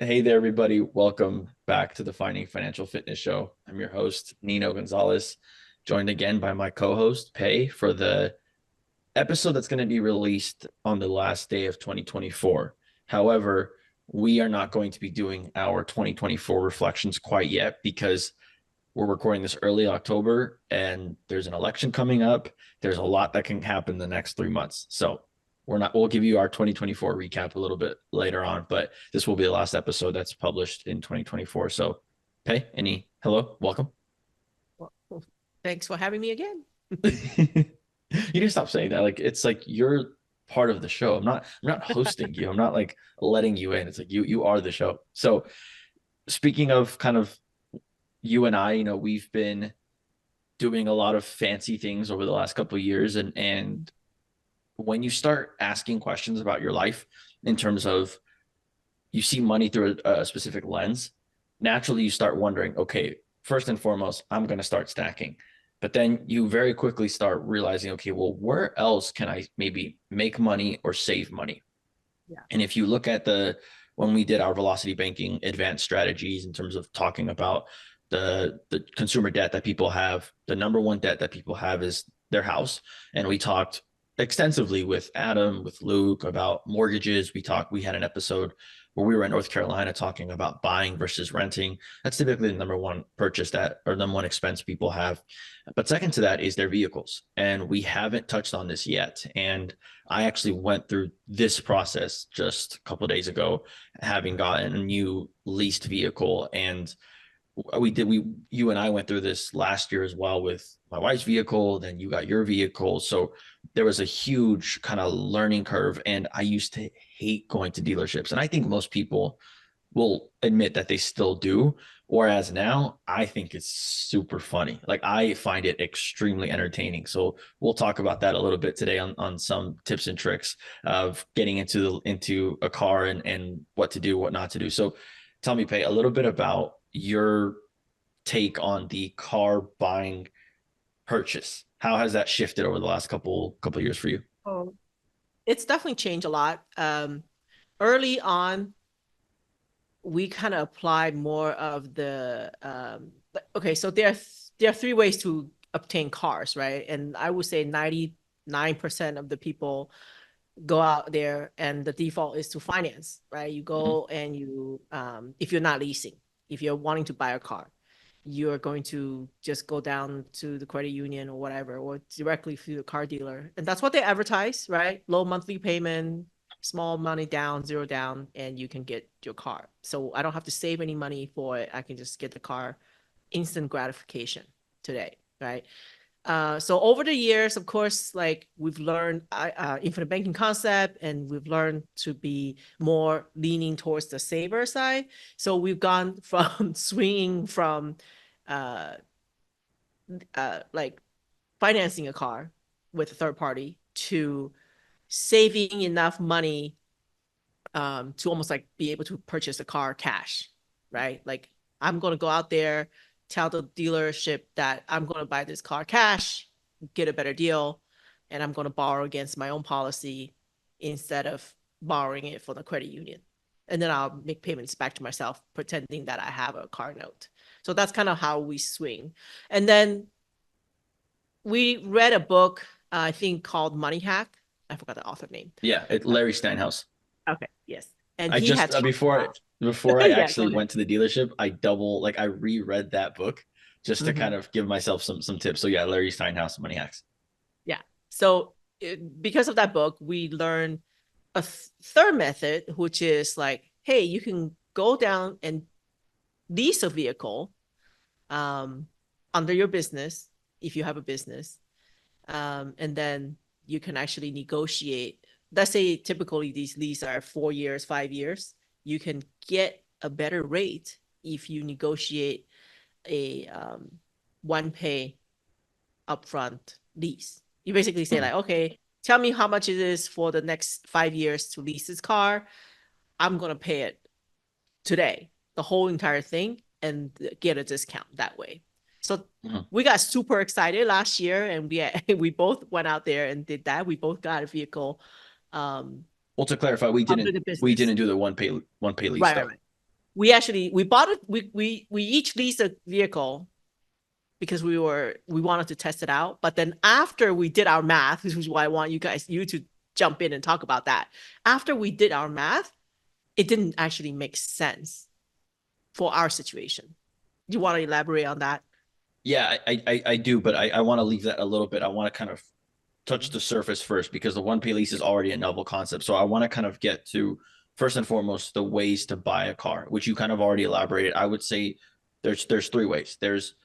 Hey there, everybody. Welcome back to the Finding Financial Fitness Show. I'm your host, Nino Gonzalez, joined again by my co-host, Pei, for the episode that's going to be released on the last day of 2024. However, we are not going to be doing our 2024 reflections quite yet because we're recording this early October and there's an election coming up. There's a lot that can happen in the next 3 months. So we'll give you our 2024 recap a little bit later on, but this will be the last episode that's published in 2024. So, hey, welcome. Well, thanks for having me again. You need to stop saying that. Like it's like you're part of the show. I'm not hosting you. I'm not like letting you in. It's like you are the show. So speaking of kind of you and I, we've been doing a lot of fancy things over the last couple of years, and when you start asking questions about your life in terms of you see money through a specific lens, naturally you start wondering, okay, first and foremost, I'm going to start stacking. But then you very quickly start realizing, okay, well, where else can I maybe make money or save money? Yeah. And if you look at when we did our velocity banking advanced strategies in terms of talking about the consumer debt that people have, the number one debt that people have is their house. And we talked extensively with Adam, with Luke about mortgages. We had an episode where we were in North Carolina talking about buying versus renting. That's typically the number one purchase that or number one expense people have. But second to that is their vehicles. And we haven't touched on this yet. And I actually went through this process just a couple of days ago, having gotten a new leased vehicle. And you and I went through this last year as well with my wife's vehicle. Then you got your vehicle. So there was a huge kind of learning curve. And I used to hate going to dealerships. And I think most people will admit that they still do. Whereas now I think it's super funny. Like I find it extremely entertaining. So we'll talk about that a little bit today on some tips and tricks of getting into a car and what to do, what not to do. So tell me, Pay, a little bit about your take on the car buying purchase. How has that shifted over the last couple of years for you? Oh, it's definitely changed a lot. Early on, we kind of applied more of the okay, so there are three ways to obtain cars, right? And I would say 99% of the people go out there and the default is to finance, right? You Mhm. go and you if you're not leasing, if you're wanting to buy a car, you're going to just go down to the credit union or whatever, or directly through the car dealer. And that's what they advertise, right? Low monthly payment, small money down, zero down, and you can get your car. So I don't have to save any money for it. I can just get the car instant gratification today, right? So over the years, of course, like we've learned infinite banking concept, and we've learned to be more leaning towards the saver side. So we've gone from swinging from uh, like financing a car with a third party to saving enough money to almost like be able to purchase a car cash, right? Like I'm going to go out there, tell the dealership that I'm going to buy this car cash, get a better deal, and I'm going to borrow against my own policy instead of borrowing it from the credit union. And then I'll make payments back to myself, pretending that I have a car note. So that's kind of how we swing. And then we read a book, I think called Money Hack. I forgot the author name. Yeah, Larry Steinhaus. Okay, yes. And I he just had talked about, before I yeah, go actually ahead. went to the dealership, I reread that book just to kind Mhm. of give myself some tips. So yeah, Larry Steinhaus, Money Hacks. Yeah. So because of that book, we learned a third method, which is like, hey, you can go down and lease a vehicle um, under your business if you have a business. And then you can actually negotiate. Let's say typically these leases are 4 years, 5 years. You can get a better rate if you negotiate a one pay upfront lease. You basically say Mhm. like, okay, tell me how much it is for the next 5 years to lease this car. I'm gonna pay it today, the whole entire thing, and get a discount that way. So Mhm. we got super excited last year, and we both went out there and did that. We both got a vehicle Well, to clarify, we under didn't the we business. didn't do the one pay lease Right, right, though. right. we bought it. We each leased a vehicle because we wanted to test it out. But then after we did our math, which is why I want you to jump in and talk about that. After we did our math, it didn't actually make sense for our situation. Do you want to elaborate on that? Yeah, I do, but I want to leave that a little bit. I want to kind of touch the surface first because the one pay lease is already a novel concept. So I want to kind of get to first and foremost the ways to buy a car, which you kind of already elaborated. I would say there's three ways. There's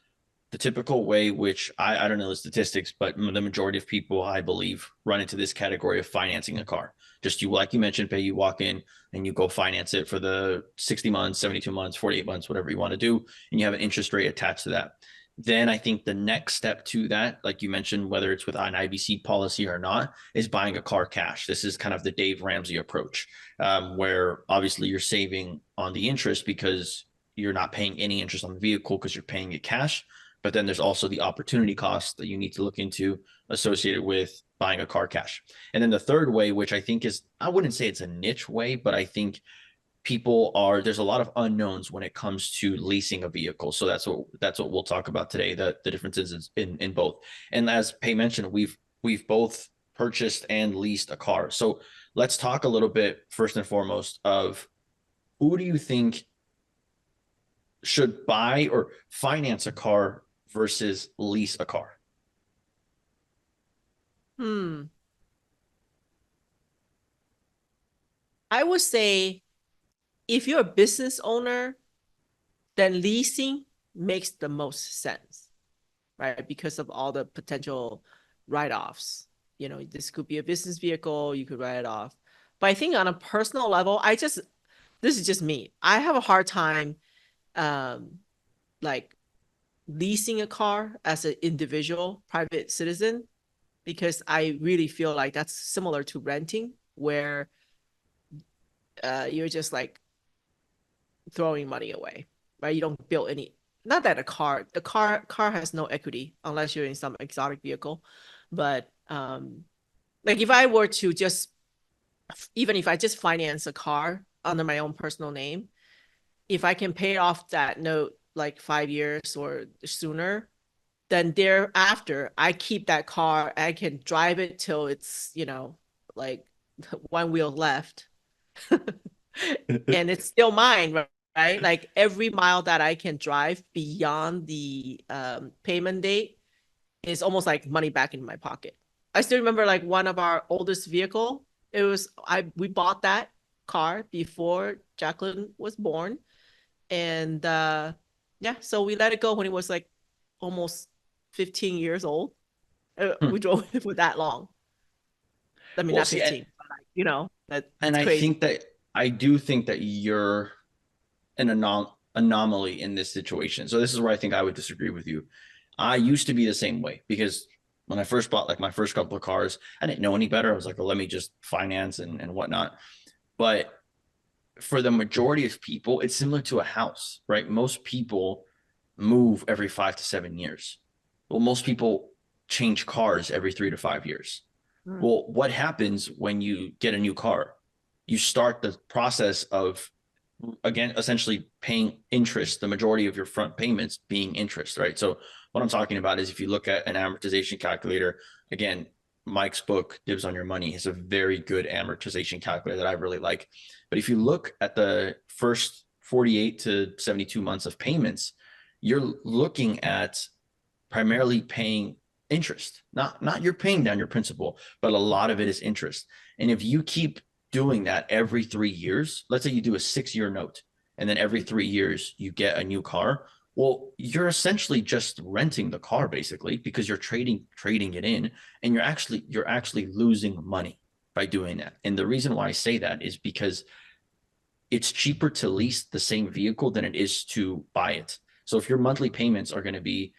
the typical way, which I don't know the statistics, but the majority of people I believe run into this category of financing a car. Just you, like you mentioned, pay, you walk in and you go finance it for the 60 months, 72 months, 48 months, whatever you want to do, and you have an interest rate attached to that. Then I think the next step to that, like you mentioned, whether it's with an IBC policy or not, is buying a car cash. This is kind of the Dave Ramsey approach, where obviously you're saving on the interest because you're not paying any interest on the vehicle because you're paying it cash. But then there's also the opportunity cost that you need to look into associated with buying a car cash. And then the third way, which I think is, I wouldn't say it's a niche way, but I think there's a lot of unknowns when it comes to leasing a vehicle. So that's what we'll talk about today, the differences in both. And as Pei mentioned, we've both purchased and leased a car. So let's talk a little bit first and foremost of who do you think should buy or finance a car versus lease a car? Hmm. I would say if you're a business owner, then leasing makes the most sense, right? Because of all the potential write-offs. You know, this could be a business vehicle, you could write it off. But I think on a personal level, this is just me. I have a hard time um like leasing a car as an individual private citizen because I really feel like that's similar to renting where you're just like throwing money away, right? You don't build any. Not that the car has no equity unless you're in some exotic vehicle, but like if I were to just even if I just finance a car under my own personal name, if I can pay off that note like 5 years or sooner, then thereafter I keep that car. I can drive it till it's like one wheel left and it's still mine, right? Like every mile that I can drive beyond the payment date is almost like money back in my pocket. I still remember like one of our oldest vehicle. We bought that car before Jacqueline was born, and yeah, so we let it go when it was like almost 15 years old. We drove it for that long. I mean, Well, not see, 15, but like, and it's crazy. I do think that you're an anomaly in this situation. So this is where I think I would disagree with you. I used to be the same way because when I first bought like my first couple of cars, I didn't know any better. I was like, well, let me just finance and whatnot. But for the majority of people, it's similar to a house, right? Most people move every 5 to 7 years. Well, most people change cars every 3 to 5 years. Mm. Well, what happens when you get a new car? You start the process of, again, essentially paying interest, the majority of your front payments being interest, right? So what I'm talking about is if you look at an amortization calculator, again, Mike's book, Dibs on Your Money, is a very good amortization calculator that I really like. But if you look at the first 48 to 72 months of payments, you're looking at primarily paying interest. Not you're paying down your principal, but a lot of it is interest. And if you keep doing that every 3 years, let's say you do a 6 year note, and then every 3 years you get a new car. Well, you're essentially just renting the car basically because you're trading it in, and you're actually losing money by doing that. And the reason why I say that is because it's cheaper to lease the same vehicle than it is to buy it. So if your monthly payments are going to be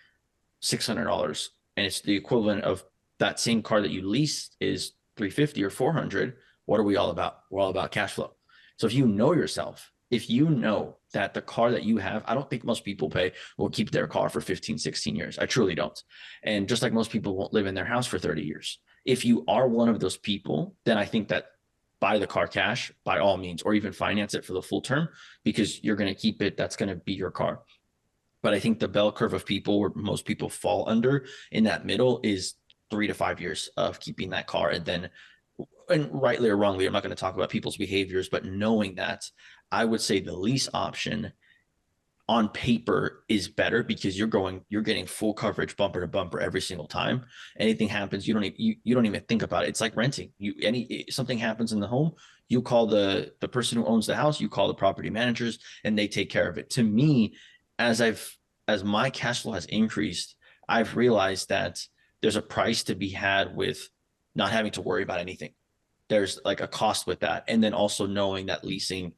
$600 and it's the equivalent of that same car that you leased is 350 or 400, what are we all about? We're all about cash flow. So if you know yourself, if you know that the car that you have, I don't think most people will keep their car for 15, 16 years. I truly don't. And just like most people won't live in their house for 30 years. If you are one of those people, then I think that buy the car cash by all means, or even finance it for the full term because you're going to keep it. That's going to be your car. But I think the bell curve of people where most people fall under in that middle is 3 to 5 years of keeping that car. And then, and rightly or wrongly, I'm not going to talk about people's behaviors, but knowing that, I would say the lease option on paper is better because you're getting full coverage bumper to bumper every single time. Anything happens, you don't even think about it. It's like renting. Something happens in the home, you call the person who owns the house, you call the property managers, and they take care of it. To me, as my cash flow has increased, I've realized that there's a price to be had with not having to worry about anything. There's like a cost with that. And then also knowing that leasing,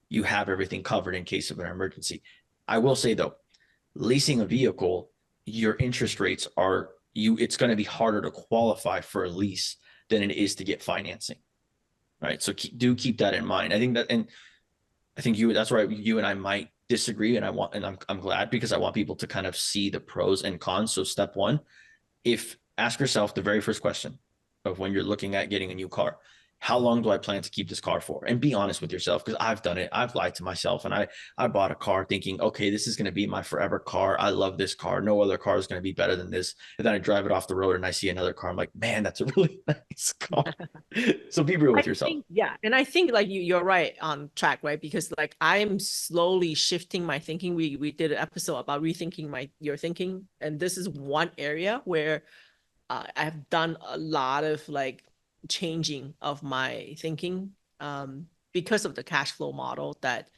you have everything covered in case of an emergency. I will say though, leasing a vehicle, your interest rates it's going to be harder to qualify for a lease than it is to get financing. Right. So keep that in mind. I think that's where you and I might disagree. And I'm glad because I want people to kind of see the pros and cons. So step one, ask yourself the very first question of when you're looking at getting a new car, how long do I plan to keep this car for? And be honest with yourself, because I've done it. I've lied to myself, and I bought a car thinking, okay, this is going to be my forever car. I love this car. No other car is going to be better than this. And then I drive it off the road and I see another car. I'm like, man, that's a really nice car. So be real with yourself. Yeah. And I think like you're right on track, right? Because like I'm slowly shifting my thinking. We did an episode about rethinking your thinking. And this is one area where I've done a lot of like changing of my thinking because of the cash flow model that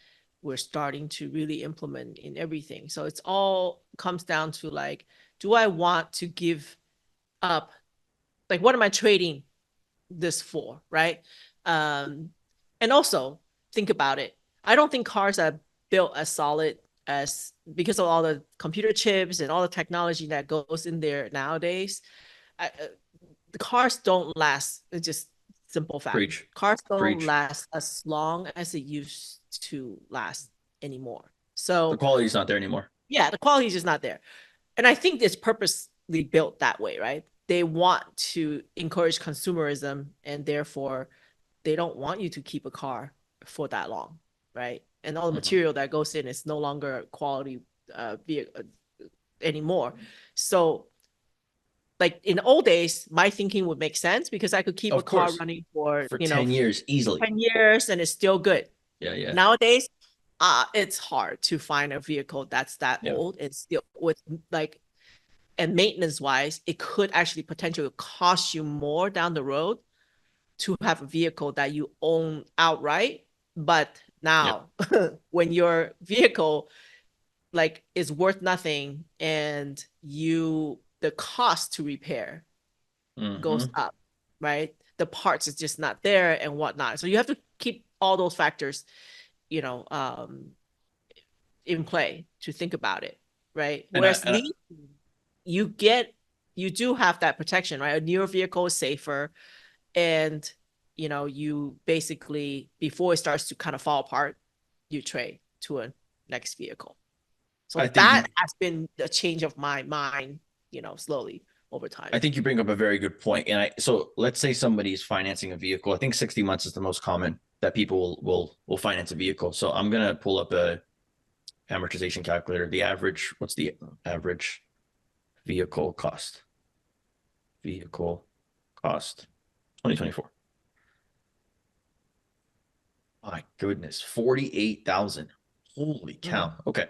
we're starting to really implement in everything. So it's all comes down to like, do I want to give up? Like, what am I trading this for, right? And also think about it. I don't think cars are built as solid as because of all the computer chips and all the technology that goes in there nowadays. The cars don't last. It's just simple fact. Preach. Cars don't Preach. last as long as it used to last anymore. So the quality is not there anymore. Yeah, the quality is just not there. And I think it's purposely built that way, right? They want to encourage consumerism, and therefore they don't want you to keep a car for that long, right? And all the material that goes in is no longer quality vehicle anymore. So like in the old days, my thinking would make sense because I could keep a car running for 10 years easily. 10 years and it's still good. Yeah. Nowadays, it's hard to find a vehicle that's that old and still with like, and maintenance wise, it could actually potentially cost you more down the road to have a vehicle that you own outright. But now when your vehicle like is worth nothing and the cost to repair goes up, right? The parts is just not there and whatnot. So you have to keep all those factors, in play to think about it, right? Whereas you do have that protection, right? A newer vehicle is safer, and you basically before it starts to kind of fall apart, you trade to a next vehicle. So that has been the change of my mind, slowly over time. I think you bring up a very good point. And so let's say somebody's financing a vehicle. I think 60 months is the most common that people will finance a vehicle. So I'm going to pull up a amortization calculator. What's the average vehicle cost? Vehicle cost 2024. My goodness, 48,000. Holy cow. Okay.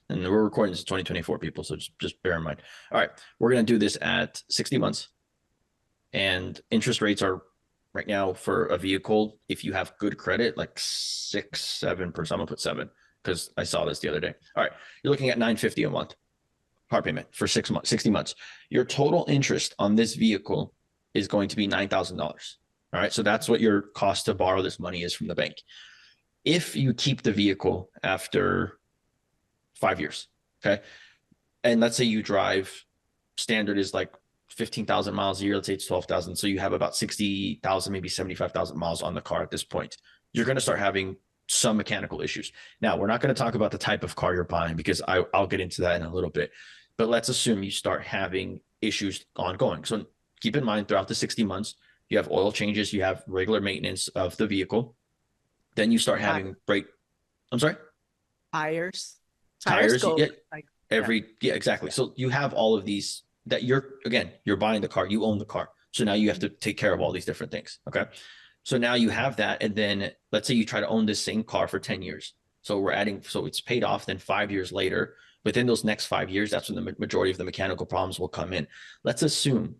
And we're recording this in 2024, people, so just bear in mind. All right, we're going to do this at 60 months. And interest rates are right now for a vehicle, if you have good credit, like 6-7%. I'm going to put 7 because I saw this the other day. All right, you're looking at $950 a month car payment for 6 months, 60 months. Your total interest on this vehicle is going to be $9,000. All right, so that's what your cost to borrow this money is from the bank. If you keep the vehicle after 5 years, okay, and let's say you drive, standard is like 15,000 miles a year, let's say it's 12,000, so you have about 60,000, maybe 75,000 miles on the car at this point. You're going to start having some mechanical issues. Now, we're not going to talk about the type of car you're buying because I'll get into that in a little bit, but let's assume you start having issues ongoing. So keep in mind, throughout the 60 months, you have oil changes, you have regular maintenance of the vehicle. Then you start having brake. I'm sorry? Tires. Tires Tires. go Yeah, like, yeah. yeah, exactly. So you have all of these that you're buying the car, you own the car. So now you have to take care of all these different things. Okay. So now you have that. And then let's say you try to own this same car for 10 years. So we're adding, so it's paid off. Then 5 years later, within those next 5 years, that's when the majority of the mechanical problems will come in. Let's assume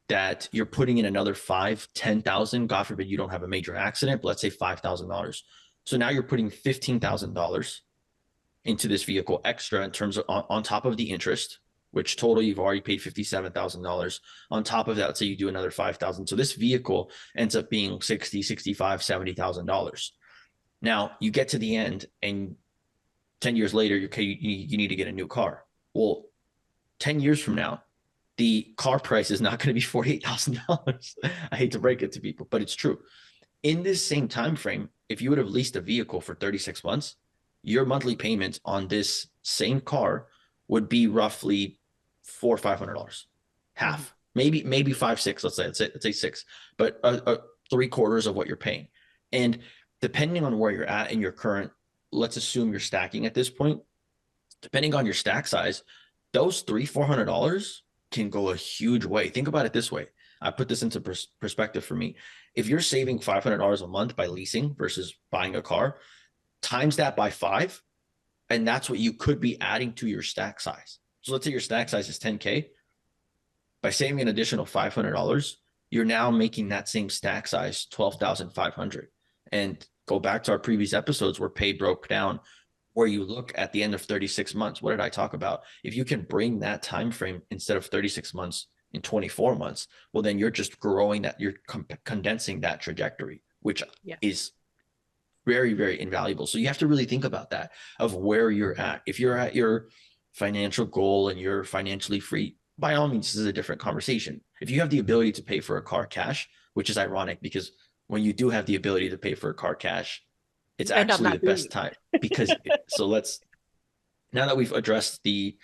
that you're putting in another 10,000. God forbid you don't have a major accident, but let's say $5,000. So now you're putting $15,000 into this vehicle extra in terms of on top of the interest, which total you've already paid $57,000. On top of that, let's say you do another 5,000. So this vehicle ends up being 60, 65, $70,000. Now you get to the end and 10 years later, you need to get a new car. Well, 10 years from now, the car price is not going to be $48,000. I hate to break it to people, but it's true. In this same time frame, if you would have leased a vehicle for 36 months, your monthly payments on this same car would be roughly $400-$500, half, maybe 5-6. Let's say 6, but 3/4 of what you're paying. And depending on where you're at in your current, let's assume you're stacking at this point. Depending on your stack size, those $400 can go a huge way. Think about it this way. I put this into perspective for me. If you're saving $500 a month by leasing versus buying a car, times that by 5, and that's what you could be adding to your stack size. So let's say your stack size is 10K. By saving an additional $500, you're now making that same stack size 12,500. And go back to our previous episodes where pay broke down, where you look at the end of 36 months. What did I talk about? If you can bring that time frame instead of 36 months in 24 months, well, then you're just growing that, you're condensing that trajectory, which is very, very invaluable. So you have to really think about that, of where you're at. If you're at your financial goal and you're financially free, by all means, this is a different conversation. If you have the ability to pay for a car cash, which is ironic because when you do have the ability to pay for a car cash, it's actually the best time because now that we've addressed the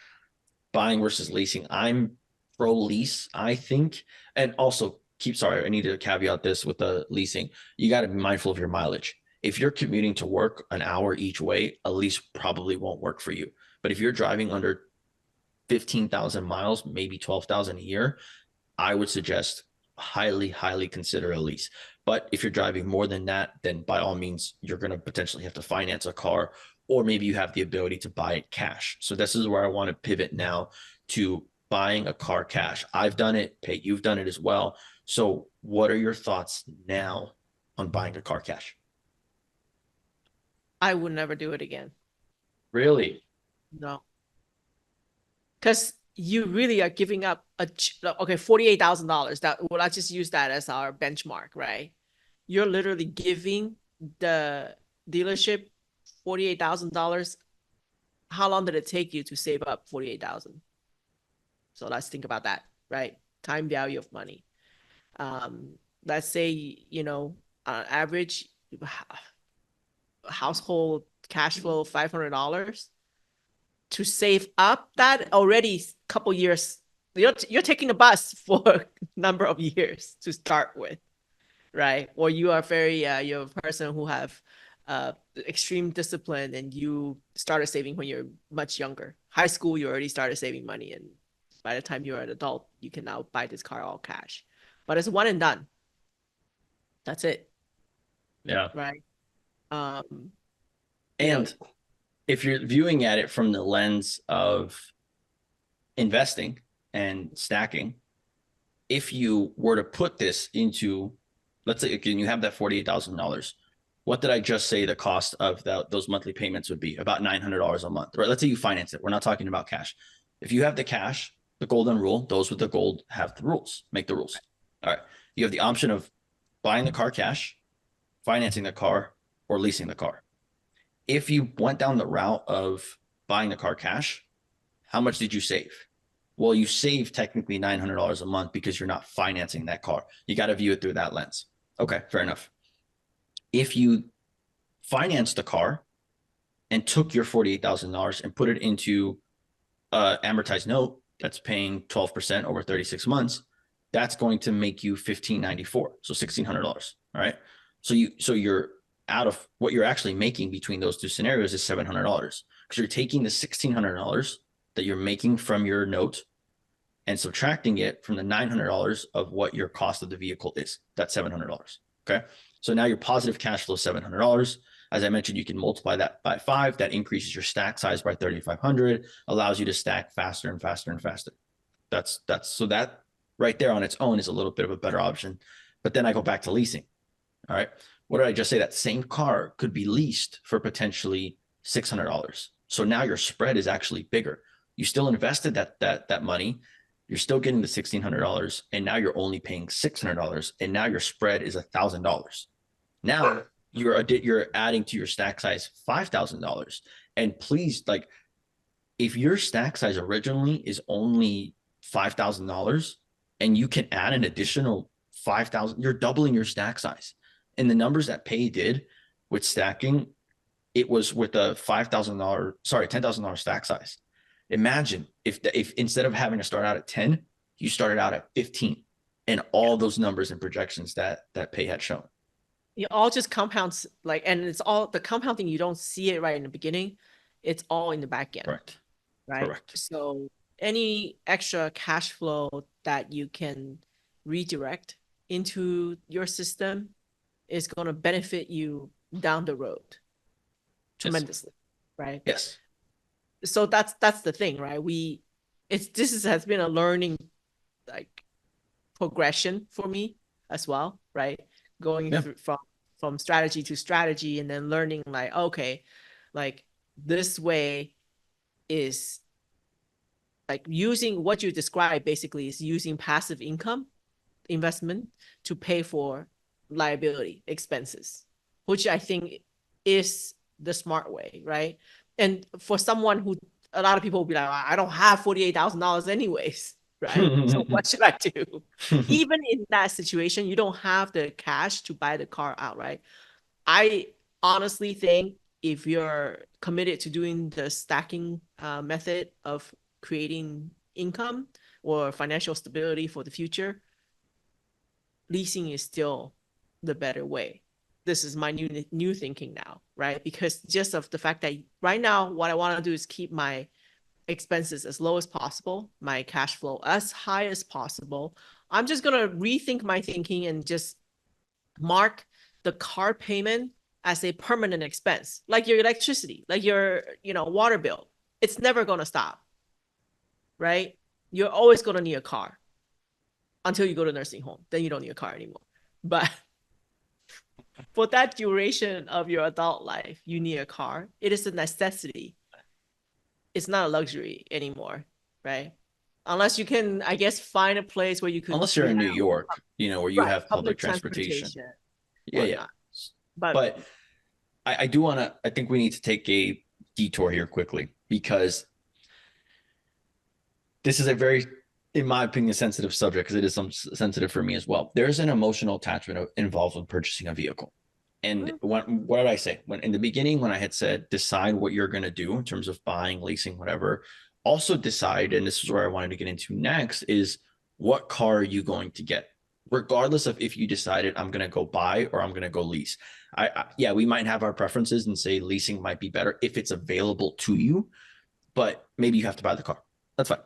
buying versus leasing, I'm pro lease, I think. And also I need to caveat this with the leasing. You got to be mindful of your mileage. If you're commuting to work an hour each way, a lease probably won't work for you. But if you're driving under 15,000 miles, maybe 12,000 a year, I would suggest highly, highly consider a lease. But if you're driving more than that, then by all means, you're going to potentially have to finance a car, or maybe you have the ability to buy it cash. So this is where I want to pivot now to buying a car cash. I've done it, Pate, you've done it as well. So what are your thoughts now on buying a car cash? I would never do it again. Really? No. Because you really are giving up $48,000. Well, I just use that as our benchmark, right? You're literally giving the dealership $48,000. How long did it take you to save up 48,000? So let's think about that, right? Time value of money. Let's say, average household cash flow $500. To save up that already couple years, you're taking a bus for a number of years to start with, right? Or you are you're a person who have extreme discipline and you started saving when you're much younger. High school, you already started saving money, and by the time you're an adult, you can now buy this car all cash. But it's one and done. That's it. Yeah. Right. And if you're viewing at it from the lens of investing and stacking, if you were to put this into, let's say, again, you have that $48,000. What did I just say the cost of those monthly payments would be? About $900 a month, right? Let's say you finance it. We're not talking about cash. If you have the cash, the golden rule, those with the gold have the rules, make the rules. All right. You have the option of buying the car cash, financing the car, or leasing the car. If you went down the route of buying the car cash, how much did you save? Well, you save technically $900 a month because you're not financing that car. You got to view it through that lens. Okay, fair enough. If you financed the car and took your $48,000 and put it into an amortized note that's paying 12% over 36 months, that's going to make you $1,594, so $1,600. All right. So you're out of what you're actually making between those two scenarios is $700 because you're taking the $1,600 that you're making from your note and subtracting it from the $900 of what your cost of the vehicle is. That's $700. Okay. So now your positive cash flow is $700. As I mentioned, you can multiply that by 5. That increases your stack size by 3,500, allows you to stack faster and faster and faster. So that right there on its own is a little bit of a better option. But then I go back to leasing. All right. What did I just say? That same car could be leased for potentially $600. So now your spread is actually bigger. You still invested that money. You're still getting the $1,600, and now you're only paying $600, and now your spread is $1,000. Now you're adding to your stack size $5,000. And please, like, if your stack size originally is only $5,000 and you can add an additional 5,000, you're doubling your stack size. And the numbers that Pay did with stacking, it was with a $10,000 stack size. Imagine if instead of having to start out at 10, you started out at 15, and all those numbers and projections that Pay had shown. It all just compounds, like, and it's all the compounding. You don't see it right in the beginning. It's all in the back end. Correct. Right. Correct. So any extra cash flow that you can redirect into your system is going to benefit you down the road tremendously. Yes. Right. Yes. So that's the thing, right? This has been a learning, like, progression for me as well, right? Going through from strategy to strategy, and then learning, like, okay, like, this way is, like, using what you described basically is using passive income investment to pay for liability expenses, which I think is the smart way, right? And for someone who, a lot of people will be like, I don't have $48,000 anyways, right? So what should I do? Even in that situation, you don't have the cash to buy the car outright. I honestly think if you're committed to doing the stacking method of creating income or financial stability for the future, leasing is still the better way. This is my new thinking now, right? Because just of the fact that right now, what I want to do is keep my expenses as low as possible, my cash flow as high as possible. I'm just going to rethink my thinking and just mark the car payment as a permanent expense, like your electricity, like your, water bill. It's never going to stop, right? You're always going to need a car until you go to nursing home. Then you don't need a car anymore. But for that duration of your adult life, you need a car. It is a necessity. It's not a luxury anymore, right? Unless you can, I guess, find a place where you could. Unless you're in New York, where you have public transportation. Yeah. But I do want to, I think we need to take a detour here quickly, because this is a very, in my opinion, sensitive subject, because it is sensitive for me as well. There's an emotional attachment involved with purchasing a vehicle. And what did I say? When in the beginning, when I had said, decide what you're going to do in terms of buying, leasing, whatever, also decide, and this is where I wanted to get into next, is what car are you going to get? Regardless of if you decided I'm going to go buy or I'm going to go lease. We might have our preferences and say leasing might be better if it's available to you, but maybe you have to buy the car. That's fine.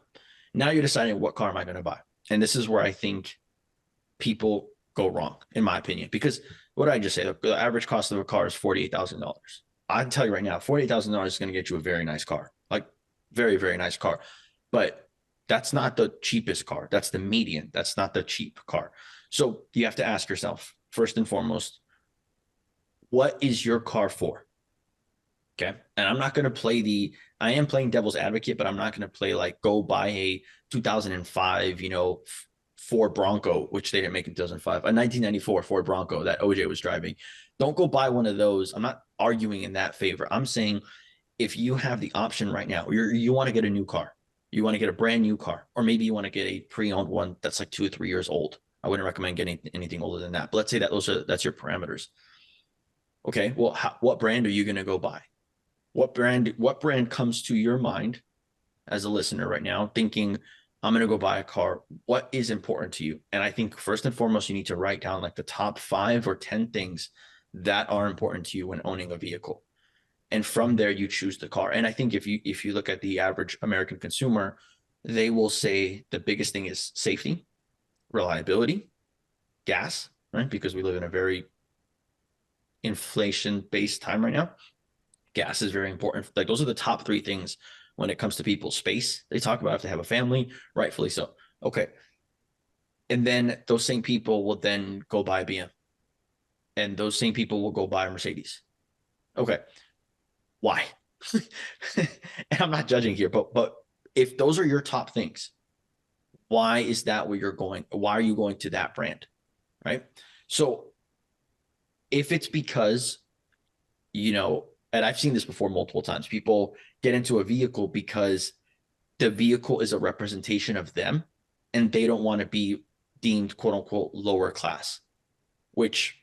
Now you're deciding, what car am I going to buy? And this is where I think people go wrong, in my opinion, because what did I just say? The average cost of a car is $48,000. I can tell you right now, $48,000 is going to get you a very nice car, like very, very nice car. But that's not the cheapest car. That's the median. That's not the cheap car. So you have to ask yourself, first and foremost, what is your car for? Okay. And I'm not going to play I am playing devil's advocate, but I'm not going to play like, go buy a 2005, Ford Bronco, which they didn't make in 2005, a 1994 Ford Bronco that OJ was driving. Don't go buy one of those. I'm not arguing in that favor. I'm saying, if you have the option right now, you want to get a new car, you want to get a brand new car, or maybe you want to get a pre-owned one that's like 2 or 3 years old. I wouldn't recommend getting anything older than that. But let's say that that's your parameters. Okay. Well, what brand are you going to go buy? What brand comes to your mind as a listener right now, thinking, I'm going to go buy a car. What is important to you? And I think first and foremost, you need to write down like the top 5 or 10 things that are important to you when owning a vehicle. And from there, you choose the car. And I think if you look at the average American consumer, they will say the biggest thing is safety, reliability, gas, right? Because we live in a very inflation-based time right now. Gas is very important. Like those are the top 3 things when it comes to people. Space, they talk about if they have a family, rightfully so. Okay. And then those same people will then go buy a BM. And those same people will go buy a Mercedes. Okay. Why? And I'm not judging here, but if those are your top things, why is that where you're going? Why are you going to that brand? Right. So if it's because, and I've seen this before multiple times, people get into a vehicle because the vehicle is a representation of them and they don't want to be deemed quote unquote lower class, which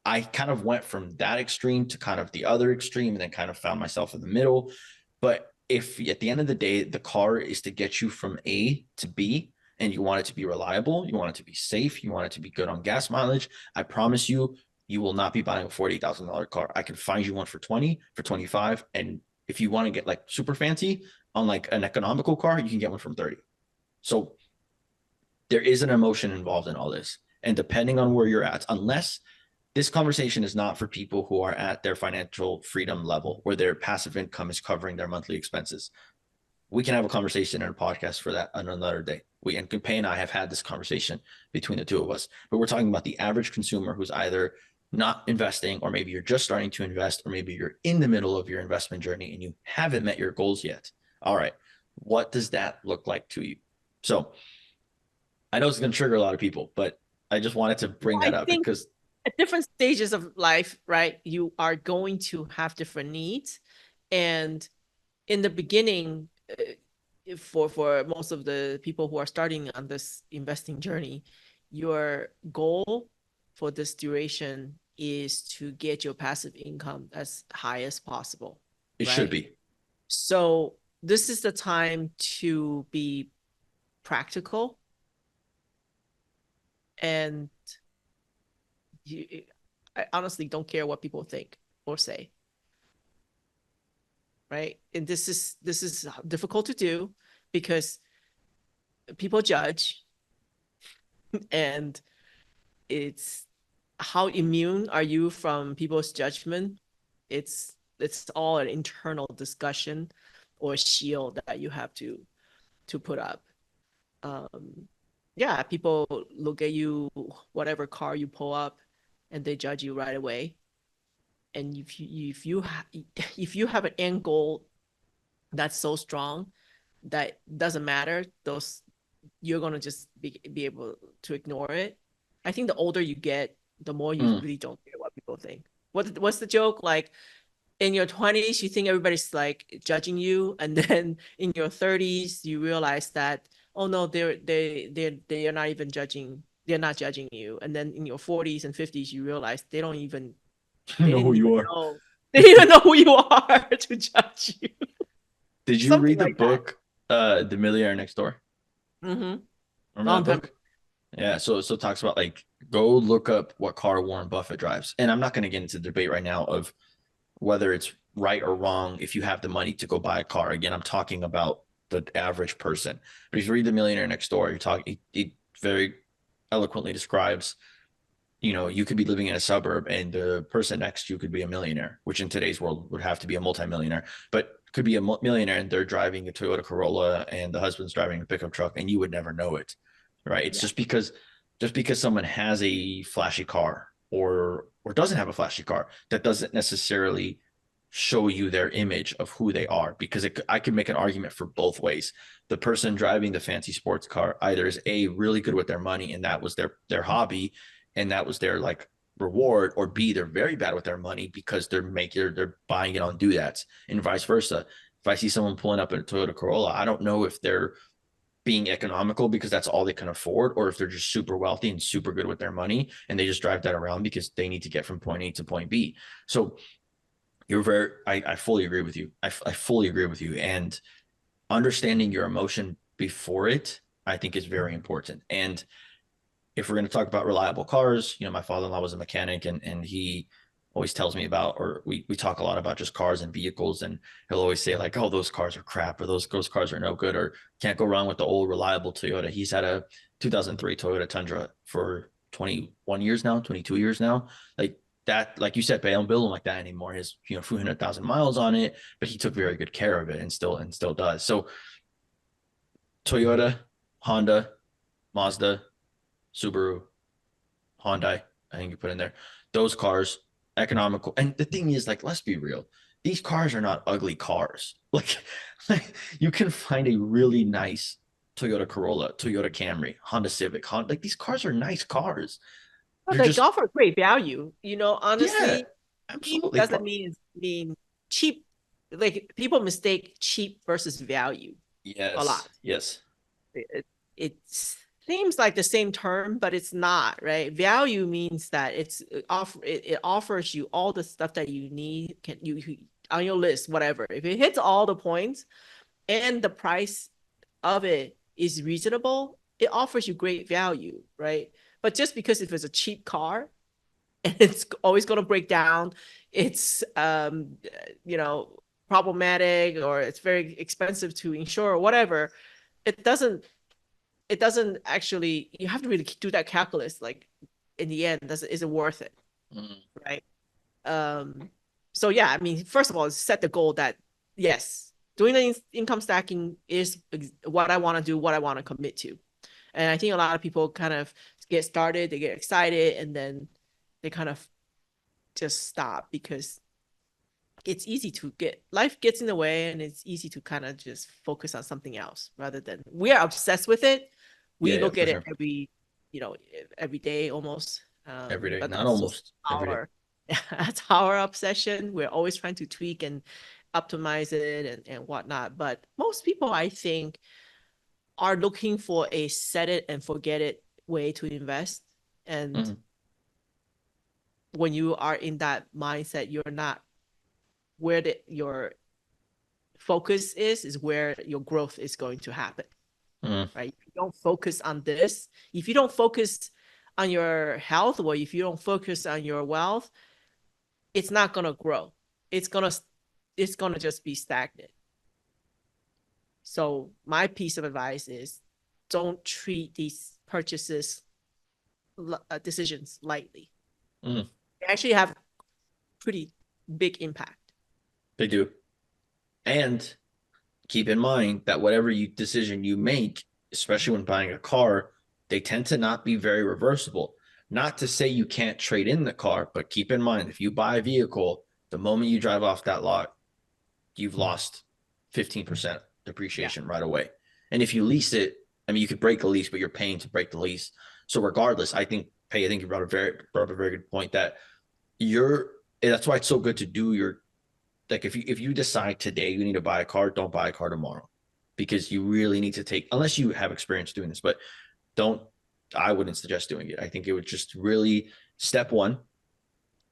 I kind of went from that extreme to kind of the other extreme and then kind of found myself in the middle. But if at the end of the day, the car is to get you from A to B and you want it to be reliable, you want it to be safe, you want it to be good on gas mileage, I promise you, you will not be buying a $48,000 car. I can find you one for 20, for 25. And if you want to get like super fancy on like an economical car, you can get one from 30. So there is an emotion involved in all this. And depending on where you're at, unless this conversation is not for people who are at their financial freedom level where their passive income is covering their monthly expenses. We can have a conversation and a podcast for that on another day. And Pei and I have had this conversation between the two of us, but we're talking about the average consumer who's either not investing, or maybe you're just starting to invest, or maybe you're in the middle of your investment journey and you haven't met your goals yet. All right. What does that look like to you? So I know it's going to trigger a lot of people, but I just wanted to bring I that up think because at different stages of life, right, you are going to have different needs. And in the beginning, for most of the people who are starting on this investing journey, your goal for this duration is to get your passive income as high as possible, it should right? be. So this is the time to be practical, and you, I honestly don't care what people think or say, right? And this is difficult to do because people judge, and it's how immune are you from people's judgment? It's all an internal discussion or shield that you have to put up. Um, yeah, people look at you, whatever car you pull up, and they judge you right away. And if you have an end goal that's so strong that doesn't matter, those you're gonna just be able to ignore it. I think the older you get, the more you Mm. really don't care what people think. What's the joke? Like in your 20s, you think everybody's like judging you, and then in your 30s, you realize that oh no, they are not even judging. They're not judging you. And then in your 40s and 50s, you realize they Know who didn't you even are. know they didn't even know who you are to judge you. Did you Something read the like that. book, The Millionaire Next Door? Mm-hmm. Remember Long that time. book? Yeah. So it talks about like go look up what car Warren Buffett drives. And I'm not going to get into the debate right now of whether it's right or wrong if you have the money to go buy a car. Again, I'm talking about the average person. But if you read The Millionaire Next Door, you're talking. He very eloquently describes you could be living in a suburb and the person next to you could be a millionaire, which in today's world would have to be a multimillionaire, but could be a millionaire and they're driving a Toyota Corolla and the husband's driving a pickup truck and you would never know it, right? It's Yeah. just because someone has a flashy car or doesn't have a flashy car, that doesn't necessarily show you their image of who they are because I could make an argument for both ways. The person driving the fancy sports car either is a really good with their money and that was their hobby and that was their like reward, or B, they're very bad with their money because they're buying it on doodads, and vice versa. If I see someone pulling up in a Toyota Corolla, I don't know if they're being economical because that's all they can afford, or if they're just super wealthy and super good with their money and they just drive that around because they need to get from point A to point B. So I fully agree with you. I fully agree with you. And understanding your emotion before it I think is very important. And if we're going to talk about reliable cars, my father-in-law was a mechanic, and he always tells me about, or we talk a lot about just cars and vehicles, and he'll always say like, oh, those cars are crap, or those cars are no good, or can't go wrong with the old reliable Toyota. He's had a 2003 Toyota Tundra for 21 years now, 22 years now. Like that, like you said, they don't build them like that anymore. His, a few 100,000 miles on it, but he took very good care of it and still does. So Toyota, Honda, Mazda, Subaru, Hyundai, I think you put in there. Those cars, economical. And the thing is, like, let's be real. These cars are not ugly cars. Like you can find a really nice Toyota Corolla, Toyota Camry, Honda Civic, Honda. Like these cars are nice cars. But They're they just, offer great value. yeah, Honestly, cheap absolutely. doesn't mean cheap. Like people mistake cheap versus value a Yes, lot. yes. It seems like the same term, but it's not, right? Value means that it offers you all the stuff that you need, can you on your list, whatever. If it hits all the points and the price of it is reasonable, it offers you great value, right? But just because if it's a cheap car and it's always going to break down, it's you know problematic, or it's very expensive to insure or whatever, it doesn't actually, you have to really do that calculus, like in the end, is it worth it, Mm, right? um so yeah, I mean, first of all, set the goal that yes, doing the income stacking is what I want to do, what I want to commit to. And I think a lot of people kind of get started, they get excited, and then they kind of just stop because it's easy to get, life gets in the way, and it's easy to kind of just focus on something else rather than, we are obsessed with it. We yeah, yeah, look for at it sure. every day almost. Every day, But not that's just almost every day. our that's our obsession. We're always trying to tweak and optimize it and whatnot. But most people, I think, are looking for a set it and forget it way to invest. And Mhm. when you are in that mindset, you're not where your focus is where your growth is going to happen, Mhm. right? If you don't focus on this, if you don't focus on your health, or if you don't focus on your wealth, it's not going to grow. It's going to just be stagnant. So my piece of advice is, don't treat these purchases decisions lightly. Mhm. They actually have pretty big impact. They do. And keep in mind that whatever decision you make, especially when buying a car, they tend to not be very reversible. Not to say you can't trade in the car, but keep in mind, if you buy a vehicle, the moment you drive off that lot, you've lost 15% Yeah. depreciation right away. And if you lease it, I mean, you could break the lease, but you're paying to break the lease. So regardless, I think you brought up a very good point that you're, that's why it's so good to do your, like if you decide today you need to buy a car, don't buy a car tomorrow, because you really need to take, unless you have experience doing this, but don't, I wouldn't suggest doing it. I think it would just really, step one,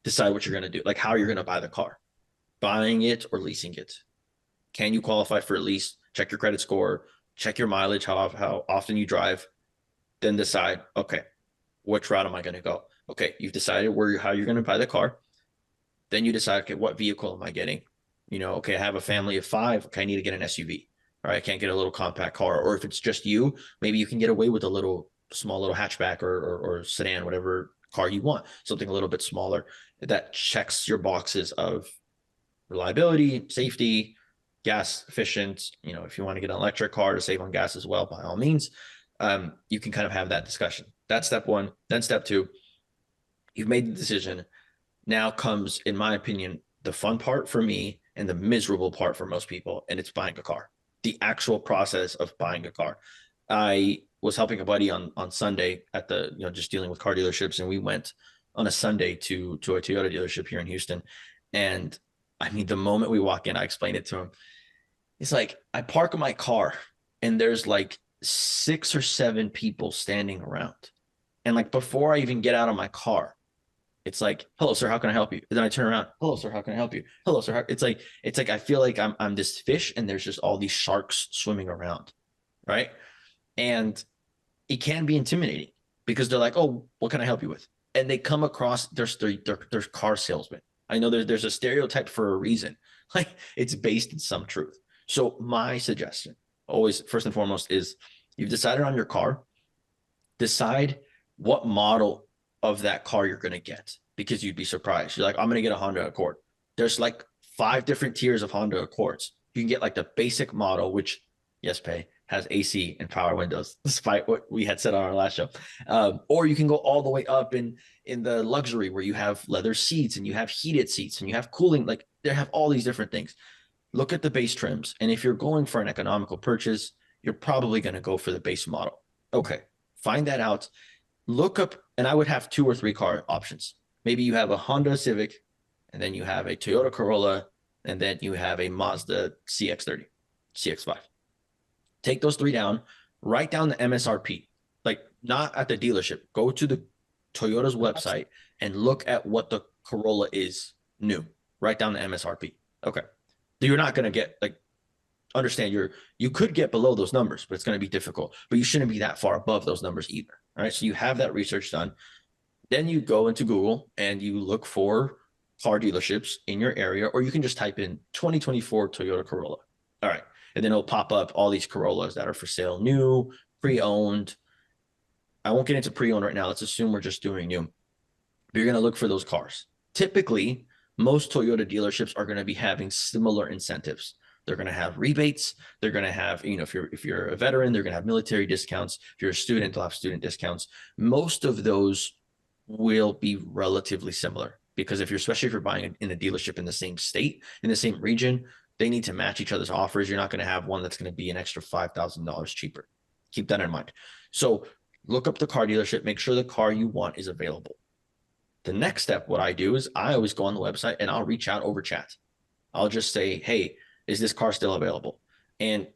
decide what you're going to do, like how you're going to buy the car, buying it or leasing it. Can you qualify for a lease? Check your credit score, check your mileage, how often you drive, then decide, okay, which route am I going to go? Okay, you've decided how you're going to buy the car. Then you decide, okay, what vehicle am I getting? Okay, I have a family of five. Okay, I need to get an SUV. All right, I can't get a little compact car. Or if it's just you, maybe you can get away with a small little hatchback or sedan, whatever car you want, something a little bit smaller that checks your boxes of reliability, safety, gas efficient. If you want to get an electric car to save on gas as well, by all means, you can kind of have that discussion. That's step one. Then step two, you've made the decision. Now comes, in my opinion, the fun part for me and the miserable part for most people, and it's buying a car. The actual process of buying a car. I was helping a buddy on Sunday at the, just dealing with car dealerships, and we went on a Sunday to a Toyota dealership here in Houston. And I mean, the moment we walk in, I explained it to him. It's like I park my car and there's like 6 or 7 people standing around. And like before I even get out of my car, it's like, hello, sir, how can I help you? And then I turn around, hello, sir, how can I help you? Hello, sir. It's like I feel like I'm this fish and there's just all these sharks swimming around. Right. And it can be intimidating because they're like, oh, what can I help you with? And they come across they're car salesmen. I know there's a stereotype for a reason. Like it's based in some truth. So my suggestion, always first and foremost, is you've decided on your car, decide what model of that car you're going to get because you'd be surprised. You're like, I'm going to get a Honda Accord. There's like 5 different tiers of Honda Accords. You can get like the basic model, which, yes, pay, has AC and power windows, despite what we had said on our last show. Or you can go all the way up in the luxury where you have leather seats and you have heated seats and you have cooling. Like they have all these different things. Look at the base trims. And if you're going for an economical purchase, you're probably going to go for the base model. Okay, find that out. Look up, and I would have 2 or 3 car options. Maybe you have a Honda Civic, and then you have a Toyota Corolla, and then you have a Mazda CX-30, CX-5. Take those 3 down, write down the MSRP, like not at the dealership. Go to the Toyota's website and look at what the Corolla is new. Write down the MSRP. Okay. You're not going to get like, understand you could get below those numbers, but it's going to be difficult, but you shouldn't be that far above those numbers either. All right. So you have that research done. Then you go into Google and you look for car dealerships in your area, or you can just type in 2024 Toyota Corolla. All right. And then it'll pop up all these Corollas that are for sale, new, pre-owned. I won't get into pre-owned right now. Let's assume we're just doing new. But you're going to look for those cars. Typically, most Toyota dealerships are going to be having similar incentives. They're going to have rebates. They're going to have, if you're a veteran, they're going to have military discounts. If you're a student, they'll have student discounts. Most of those will be relatively similar because especially if you're buying in a dealership in the same state, in the same region, they need to match each other's offers. You're not going to have one that's going to be an extra $5,000 cheaper. Keep that in mind. So look up the car dealership, make sure the car you want is available. The next step, what I do is I always go on the website and I'll reach out over chat. I'll just say, hey, is this car still available? And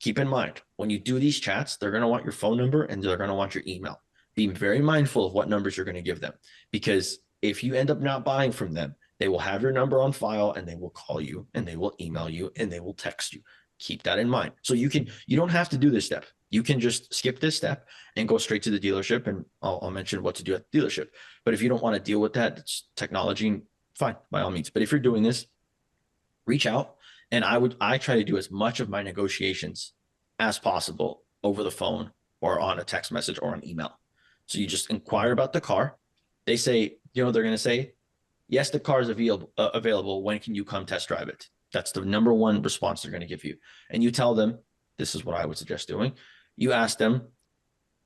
keep in mind, when you do these chats, they're going to want your phone number and they're going to want your email. Be very mindful of what numbers you're going to give them, because if you end up not buying from them, they will have your number on file and they will call you and they will email you and they will text you. Keep that in mind. So you don't have to do this step. You can just skip this step and go straight to the dealership, and I'll mention what to do at the dealership. But if you don't want to deal with that, it's technology, fine, by all means. But if you're doing this, reach out. And I try to do as much of my negotiations as possible over the phone or on a text message or an email. So you just inquire about the car. They say, they're going to say, yes, the car is available. When can you come test drive it? That's the number one response they're going to give you. And you tell them, this is what I would suggest doing. You ask them,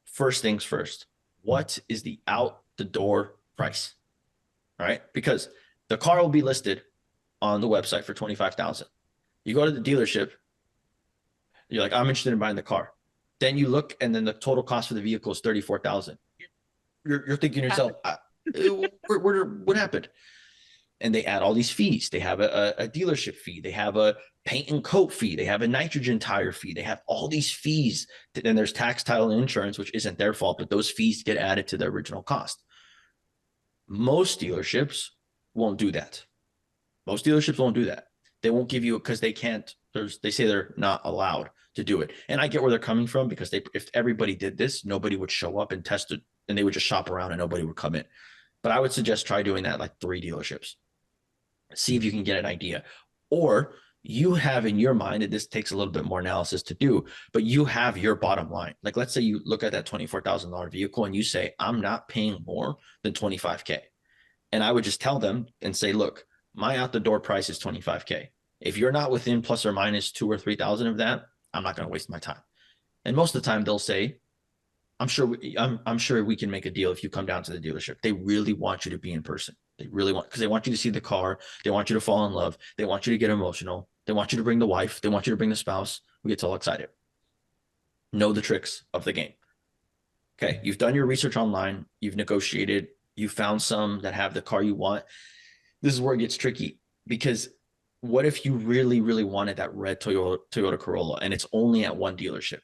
first things first, what is the out the door price? All right. Because the car will be listed on the website for $25,000. You go to the dealership, you're like, I'm interested in buying the car. Then you look, and then the total cost for the vehicle is $34,000. You're thinking to yourself, what happened? And they add all these fees. They have a dealership fee. They have a paint and coat fee. They have a nitrogen tire fee. They have all these fees. Then there's tax, title, and insurance, which isn't their fault, but those fees get added to the original cost. Most dealerships won't do that. Most dealerships won't do that. They won't give you, because they can't. They say they're not allowed to do it. And I get where they're coming from, because if everybody did this, nobody would show up and test it, and they would just shop around and nobody would come in. But I would suggest try doing that like 3 dealerships. See if you can get an idea. Or you have in your mind, and this takes a little bit more analysis to do, but you have your bottom line. Like, let's say you look at that $24,000 vehicle and you say, I'm not paying more than $25K. And I would just tell them and say, look, my out the door price is $25K. If you're not within plus or minus 2 or 3,000 of that, I'm not going to waste my time. And most of the time they'll say, I'm sure we can make a deal if you come down to the dealership. They really want you to be in person. They really want, because they want you to see the car. They want you to fall in love. They want you to get emotional. They want you to bring the wife. They want you to bring the spouse. We get all excited. Know the tricks of the game. Okay, you've done your research online. You've negotiated. You found some that have the car you want. This is where it gets tricky, because what if you really, really wanted that red Toyota Corolla and it's only at one dealership?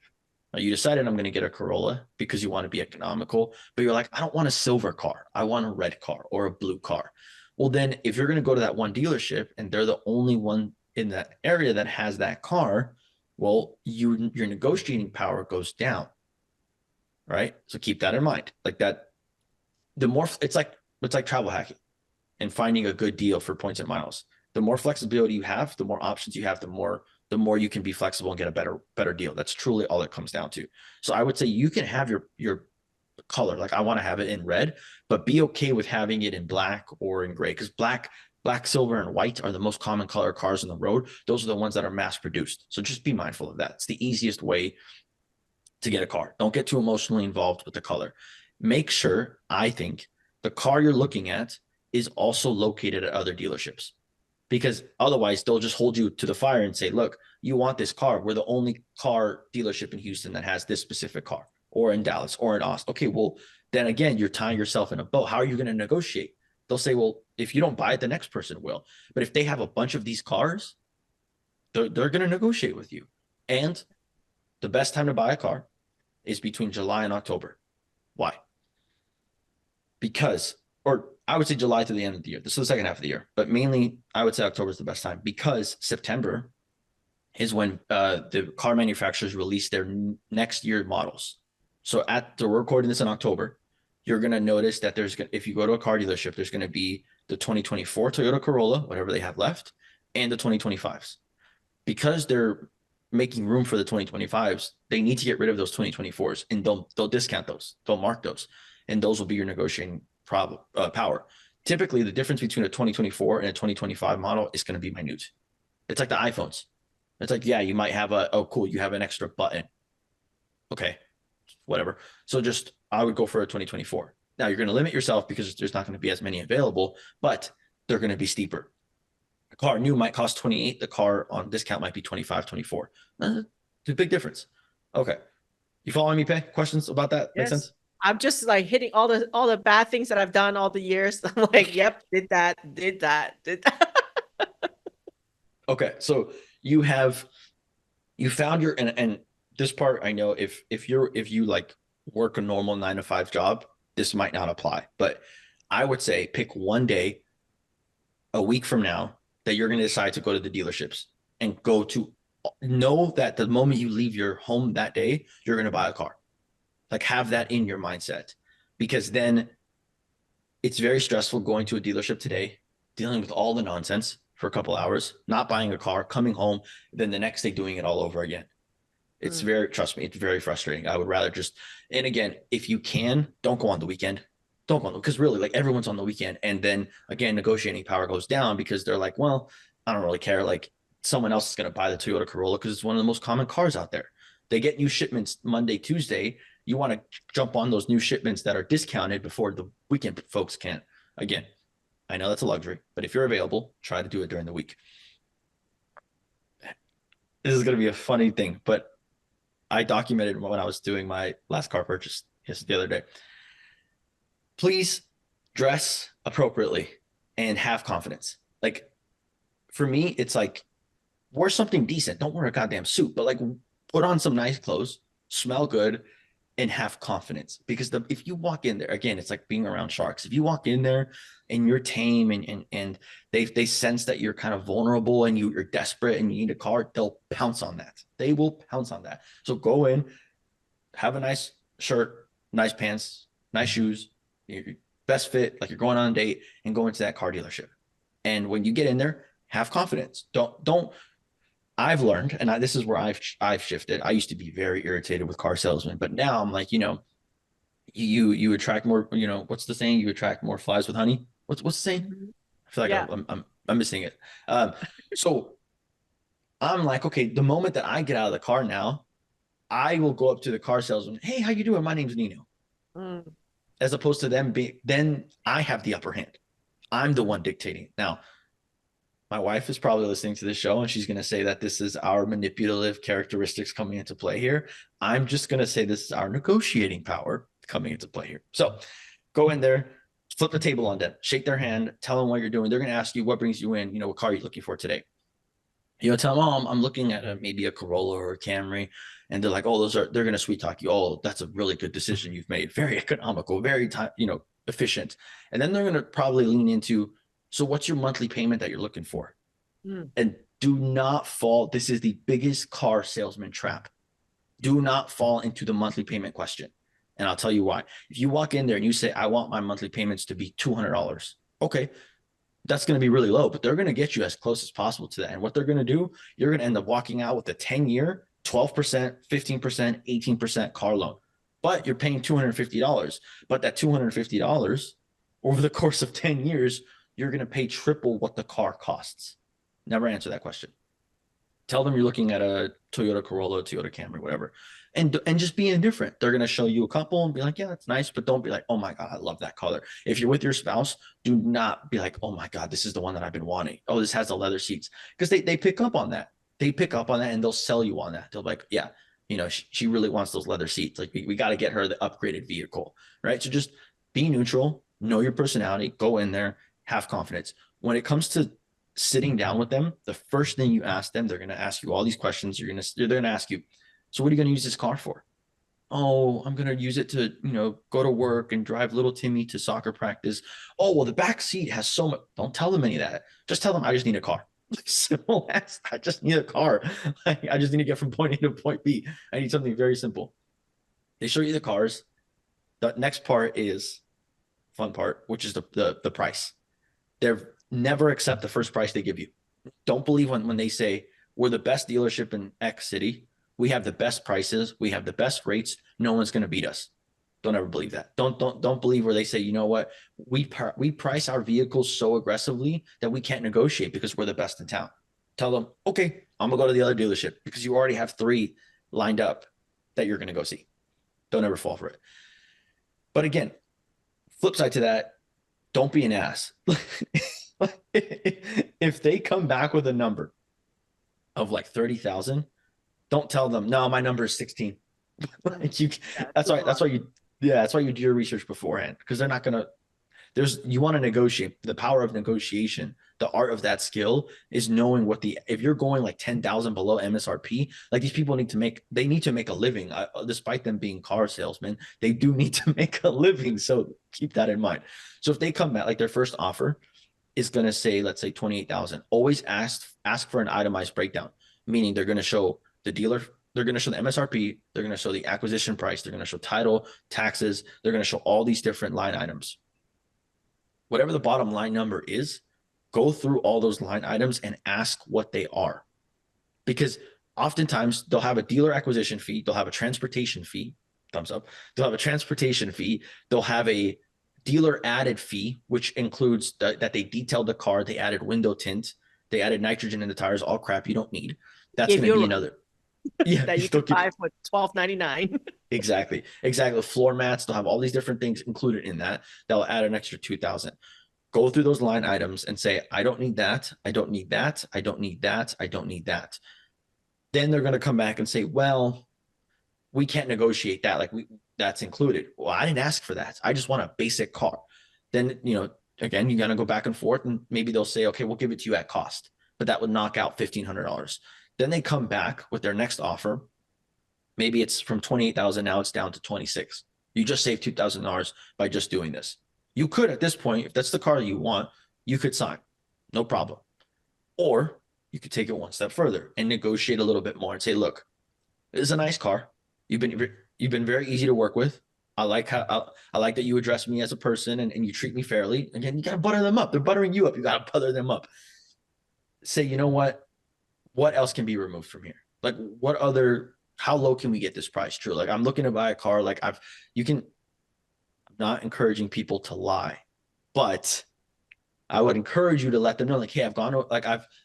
Now, you decided, I'm going to get a Corolla because you want to be economical, but you're like, I don't want a silver car. I want a red car or a blue car. Well, then if you're going to go to that one dealership and they're the only one in that area that has that car, well, your negotiating power goes down. right? So keep that in mind. Like that, the more it's like travel hacking and finding a good deal for points and miles. The more flexibility you have, the more options you have, the more you can be flexible and get a better deal. That's truly all it comes down to. So I would say you can have your color. Like I want to have it in red, but be okay with having it in black or in gray, because black, silver, and white are the most common color cars on the road. Those are the ones that are mass produced. So just be mindful of that. It's the easiest way to get a car. Don't get too emotionally involved with the color. Make sure, I think, the car you're looking at is also located at other dealerships, because otherwise they'll just hold you to the fire and say, look, you want this car. We're the only car dealership in Houston that has this specific car, or in Dallas, or in Austin. Okay, well, then again, you're tying yourself in a boat. How are you going to negotiate? They'll say, well, if you don't buy it, the next person will. But if they have a bunch of these cars, they're going to negotiate with you. And the best time to buy a car is between July and October. Why? Because, or I would say July to the end of the year. This is the second half of the year, but mainly I would say October is the best time, because September is when the car manufacturers release their next year models. So we're recording this in October. You're going to notice that if you go to a car dealership, there's going to be the 2024 Toyota Corolla, whatever they have left, and the 2025s. Because they're making room for the 2025s, they need to get rid of those 2024s, and they'll discount those, they'll mark those, and those will be your negotiating power. Typically, the difference between a 2024 and a 2025 model is going to be minute. It's like the iPhones. It's like, yeah, you might have cool, you have an extra button. Okay, whatever. So I would go for a 2024. Now you're going to limit yourself because there's not going to be as many available, but they're going to be steeper. The car new might cost 28. The car on discount might be 25, 24. It's a big difference. Okay. You following me, Pei? Questions about that? Make Yes. sense? I'm just like hitting all the bad things that I've done all the years. I'm like, yep, did that, did that, did that. Okay. So you found and this part, I know if you like work a normal 9 to 5 job, this might not apply. But I would say pick one day a week from now that you're going to decide to go to the dealerships and know that the moment you leave your home that day, you're going to buy a car. Like have that in your mindset, because then it's very stressful going to a dealership today, dealing with all the nonsense for a couple hours, not buying a car, coming home, then the next day doing it all over again. Trust me, it's very frustrating. I would rather and again, if you can, don't go on the weekend. Don't go on, because really, like everyone's on the weekend. And then again, negotiating power goes down because they're like, well, I don't really care. Like someone else is going to buy the Toyota Corolla because it's one of the most common cars out there. They get new shipments Monday, Tuesday. You want to jump on those new shipments that are discounted before the weekend folks can. Again, I know that's a luxury, but if you're available, try to do it during the week. This is going to be a funny thing, but I documented when I was doing my last car purchase the other day. Please dress appropriately and have confidence. Like for me, it's like wear something decent. Don't wear a goddamn suit, but like put on some nice clothes, smell good, and have confidence. Because if you walk in there, again, it's like being around sharks. If you walk in there and you're tame and they sense that you're kind of vulnerable and you're desperate and you need a car, they'll pounce on that. They will pounce on that. So go in, have a nice shirt, nice pants, nice shoes, your best fit, like you're going on a date, and go into that car dealership. And when you get in there, have confidence. Don't I've learned, and this is where I've shifted. I used to be very irritated with car salesmen, but now I'm like, you attract more. What's the saying? You attract more flies with honey. What's the saying? I feel like Yeah. I'm missing it. So I'm like, okay, the moment that I get out of the car now, I will go up to the car salesman. Hey, how you doing? My name's Nino. Mm. As opposed to then I have the upper hand. I'm the one dictating. Now, my wife is probably listening to this show and she's going to say that this is our manipulative characteristics coming into play here. I'm just going to say this is our negotiating power coming into play here. So go in there, flip the table on them, shake their hand, tell them what you're doing. They're going to ask you what brings you in, what car are you looking for today? Tell them, oh, I'm looking at maybe a Corolla or a Camry. And they're like, oh, they're going to sweet talk you. Oh, that's a really good decision you've made. Very economical, very time, efficient. And then they're going to probably lean into, so what's your monthly payment that you're looking for? Mm. And do not fall. This is the biggest car salesman trap. Do not fall into the monthly payment question. And I'll tell you why. If you walk in there and you say, I want my monthly payments to be $200, okay, that's going to be really low, but they're going to get you as close as possible to that. And what they're going to do, you're going to end up walking out with a 10-year, 12%, 15%, 18% car loan. But you're paying $250. But that $250 over the course of 10 years, you're going to pay triple what the car costs. Never answer that question. Tell them you're looking at a Toyota Corolla, Toyota Camry, whatever, and just be indifferent. They're gonna show you a couple and be like, yeah, that's nice, but don't be like, oh my god, I love that color. If you're with your spouse, do not be like, oh my god, this is the one that I've been wanting. Oh, this has the leather seats, because they pick up on that. They pick up on that and they'll sell you on that. They'll be like, yeah, she really wants those leather seats. Like we got to get her the upgraded vehicle, right? So just be neutral, know your personality, go in there, have confidence. When it comes to sitting down with them, the first thing you ask them, they're going to ask you all these questions. They're going to ask you, so what are you going to use this car for? Oh, I'm going to use it to, go to work and drive little Timmy to soccer practice. Oh, well, the back seat has so much. Don't tell them any of that. Just tell them, I just need a car. Simple as, I just need a car. I just need to get from point A to point B. I need something very simple. They show you the cars. The next part is fun part, which is the price. They're never accept the first price they give you. Don't believe when they say we're the best dealership in X city. We have the best prices. We have the best rates. No one's going to beat us. Don't ever believe that. Don't believe where they say, you know what? We price our vehicles so aggressively that we can't negotiate because we're the best in town. Tell them, okay, I'm gonna go to the other dealership because you already have 3 lined up that you're going to go see. Don't ever fall for it. But again, flip side to that, don't be an ass. If they come back with a number of like 30,000, don't tell them, no, my number is 16. Like that's why you do your research beforehand, because they're not gonna. You want to negotiate. The power of negotiation, the art of that skill is knowing if you're going like 10,000 below MSRP, like these people need to make a living. Despite them being car salesmen, they do need to make a living. So keep that in mind. So if they come back, like their first offer is going to say, let's say 28,000, always ask for an itemized breakdown, meaning they're going to show the dealer, they're going to show the MSRP, they're going to show the acquisition price, they're going to show title, taxes, they're going to show all these different line items. Whatever the bottom line number is, go through all those line items and ask what they are. Because oftentimes they'll have a dealer acquisition fee, they'll have a transportation fee, thumbs up, they'll have a transportation fee, they'll have a dealer added fee, which includes that they detailed the car, they added window tint, they added nitrogen in the tires, all crap you don't need. That's going to be another. Yeah, that you can buy for $12.99. Exactly. Floor mats, they'll have all these different things included in that. They'll add an extra 2,000. Go through those line items and say, I don't need that. I don't need that. I don't need that. I don't need that. Then they're going to come back and say, well, we can't negotiate that. Like that's included. Well, I didn't ask for that. I just want a basic car. Then, again, you got to go back and forth, and maybe they'll say, okay, we'll give it to you at cost, but that would knock out $1,500. Then they come back with their next offer. Maybe it's from 28,000. Now it's down to 26. You just saved $2,000 by just doing this. You could, at this point, if that's the car you want, you could sign, no problem. Or you could take it one step further and negotiate a little bit more and say, look, this is a nice car. You've been very easy to work with. I like that you address me as a person and you treat me fairly. Again, you got to butter them up. They're buttering you up. You got to butter them up. Say, you know what else can be removed from here? Like how low can we get this price? True. Like I'm looking to buy a car. Like I'm not encouraging people to lie, but I would encourage you to let them know, like, hey,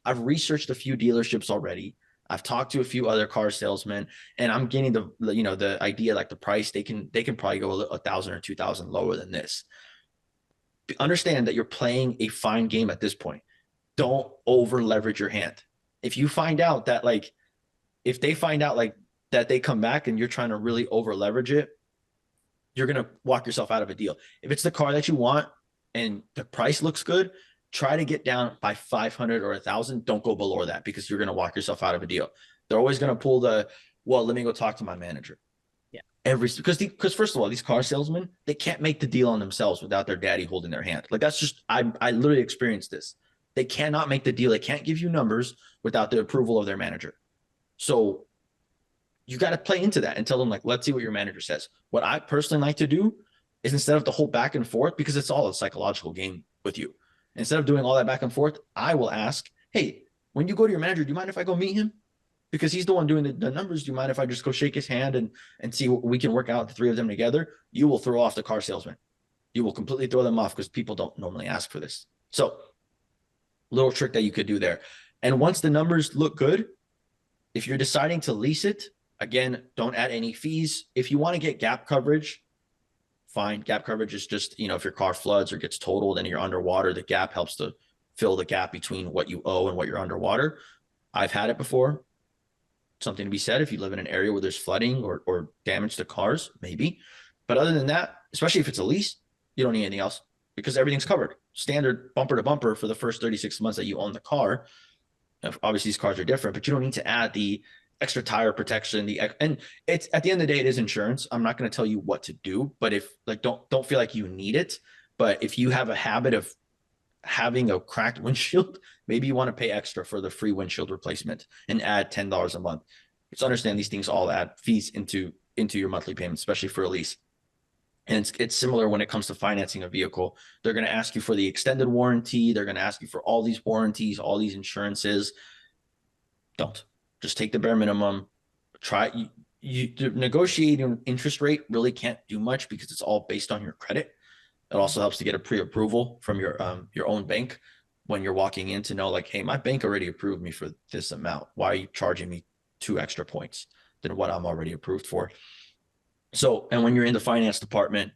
I've researched a few dealerships already. I've talked to a few other car salesmen, and I'm getting the idea, like the price, they can probably go 1,000 or 2,000 lower than this. Understand that you're playing a fine game at this point. Don't over leverage your hand. If they find out that they come back and you're trying to really over leverage it, you're going to walk yourself out of a deal. If it's the car that you want and the price looks good, try to get down by 500 or 1,000. Don't go below that, because you're going to walk yourself out of a deal. They're always going to pull let me go talk to my manager. Yeah. Because first of all, these car salesmen, they can't make the deal on themselves without their daddy holding their hand. Like that's just, I literally experienced this. They cannot make the deal. They can't give you numbers without the approval of their manager. So you got to play into that and tell them, like, let's see what your manager says. What I personally like to do is, instead of the whole back and forth, because it's all a psychological game with you, instead of doing all that back and forth, I will ask, hey, when you go to your manager, do you mind if I go meet him? Because he's the one doing the numbers. Do you mind if I just go shake his hand and see what we can work out, the three of them together? You will throw off the car salesman. You will completely throw them off, because people don't normally ask for this. So, little trick that you could do there. And once the numbers look good, if you're deciding to lease it, again, don't add any fees. If you want to get gap coverage, fine. Gap coverage is just, if your car floods or gets totaled and you're underwater, the gap helps to fill the gap between what you owe and what you're underwater. I've had it before. Something to be said if you live in an area where there's flooding or damage to cars, maybe. But other than that, especially if it's a lease, you don't need anything else, because everything's covered. Standard bumper to bumper for the first 36 months that you own the car. Obviously, these cars are different, but you don't need to add the extra tire protection. And it's, at the end of the day, it is insurance. I'm not going to tell you what to do, but if, like, don't feel like you need it. But if you have a habit of having a cracked windshield, maybe you want to pay extra for the free windshield replacement and add $10 a month. Just understand these things all add fees into your monthly payment, especially for a lease. And it's similar when it comes to financing a vehicle. They're going to ask you for the extended warranty. They're going to ask you for all these warranties, all these insurances. Don't. Just take the bare minimum. Try you negotiating interest rate really can't do much, because it's all based on your credit. It also helps to get a pre-approval from your own bank when you're walking in, to know, like, hey, my bank already approved me for this amount. Why are you charging me 2 extra points than what I'm already approved for? So, and when you're in the finance department,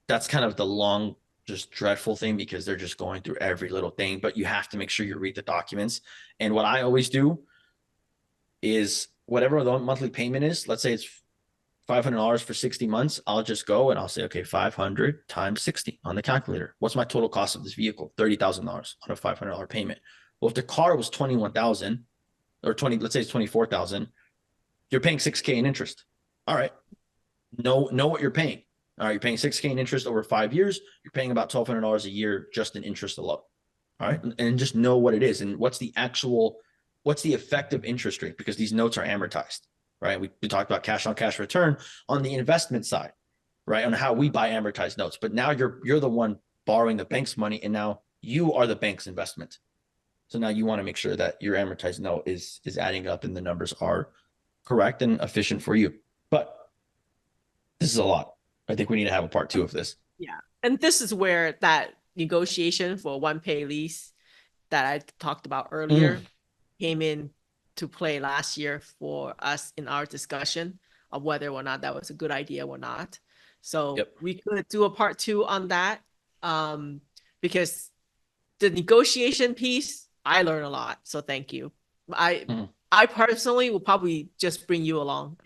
that's kind of the long, just dreadful thing, because they're just going through every little thing, but you have to make sure you read the documents. And what I always do is, whatever the monthly payment is, let's say it's $500 for 60 months, I'll just go and I'll say, okay, 500 times 60 on the calculator. What's my total cost of this vehicle? $30,000 on a $500 payment. Well, if the car was 21,000 or 20, let's say it's 24,000, you're paying 6K in interest. All right. Know what you're paying. All right. You're paying 6K in interest over 5 years. You're paying about $1,200 a year just in interest alone. All right. And just know what it is and what's the effective interest rate, because these notes are amortized. Right. We talked about cash on cash return on the investment side, right? On how we buy amortized notes. But now you're the one borrowing the bank's money, and now you are the bank's investment. So now you want to make sure that your amortized note is adding up and the numbers are correct and efficient for you. But this is a lot. I think we need to have a part 2 of this. Yeah. And this is where that negotiation for one pay lease that I talked about earlier came in to play last year for us in our discussion of whether or not that was a good idea or not. So we could do a part 2 on that, because the negotiation piece, I learned a lot. So thank you. I personally will probably just bring you along.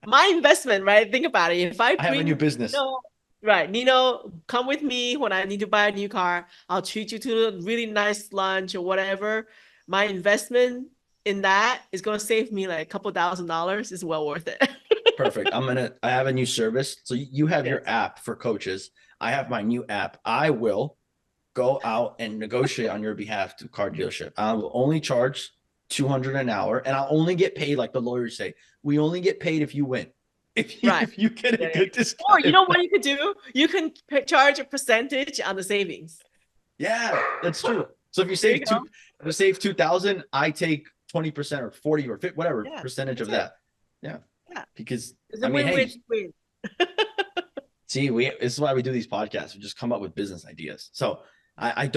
My investment, right? Think about it. If I have a new business. Nino, come with me when I need to buy a new car. I'll treat you to a really nice lunch or whatever. My investment in that is going to save me like a couple $1,000. It's well worth it. Perfect. I have a new service. So you have your app for coaches. I have my new app. I will go out and negotiate on your behalf to car dealership. I will only charge $200 an hour, and I'll only get paid, like the lawyers say, we only get paid if you win. If you get a good discount. Or you know what you could do? You can charge a percentage on the savings. Yeah, that's true. So if you save 2,000, I take 20% or 40 or 50, whatever percentage of that. Yeah. Because I mean, win. See, this is why we do these podcasts. We just come up with business ideas. So I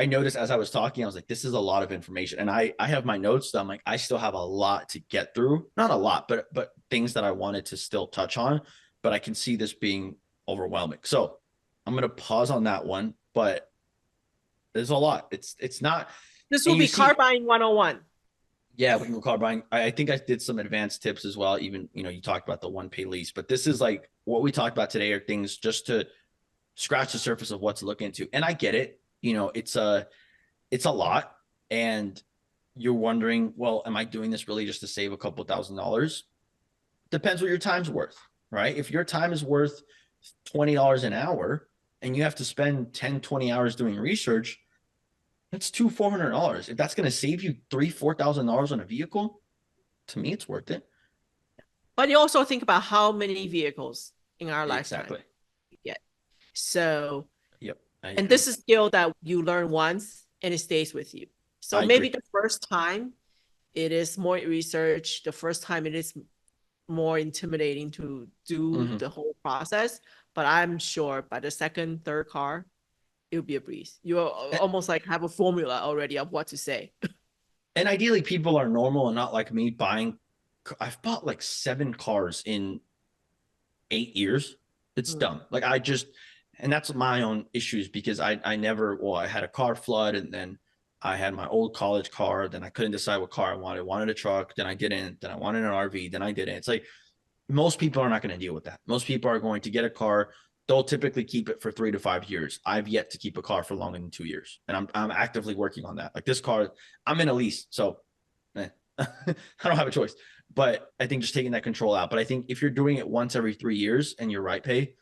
noticed as I was talking, I was like, this is a lot of information. And I have my notes that I'm like, I still have a lot to get through. Not a lot, but things that I wanted to still touch on. But I can see this being overwhelming. So I'm going to pause on that one. But there's a lot. It's not. This will be car buying 101. Yeah, we can car buying. I think I did some advanced tips as well. Even, you talked about the one pay lease. But this is like what we talked about today are things just to scratch the surface of what to look into. And I get it. It's a lot, and you're wondering, well, am I doing this really just to save a couple $1,000s? Depends what your time's worth, right? If your time is worth $20 an hour and you have to spend 10, 20 hours doing research, That's two $400. If that's going to save you $3,000-$4,000 on a vehicle, to me, it's worth it. But you also think about how many vehicles in our lifetime Exactly. we get. So, Yep. I and agree. this is skill that you learn once and it stays with you. So I maybe agree. the first time it is more research. The first time it is more intimidating to do Hmm. the whole process. But I'm sure by the second, third car, it'll be a breeze. You'll almost like have a formula already of what to say. And ideally, people are normal and not like me buying. I've bought like 7 cars in 8 years. It's Mm. dumb. Like I just, and that's my own issues because I never, well, I had a car flood and then I had my old college car. Then I couldn't decide what car I wanted. I wanted a truck. Then I didn't. Then I wanted an RV. Then I didn't. It's like most people are not going to deal with that. Most people are going to get a car. They'll typically keep it for 3 to 5 years. I've yet to keep a car for longer than 2 years, and I'm actively working on that. Like this car, I'm in a lease, so I don't have a choice. But I think just taking that control out. But I think if you're doing it once every 3 years and you're right pay,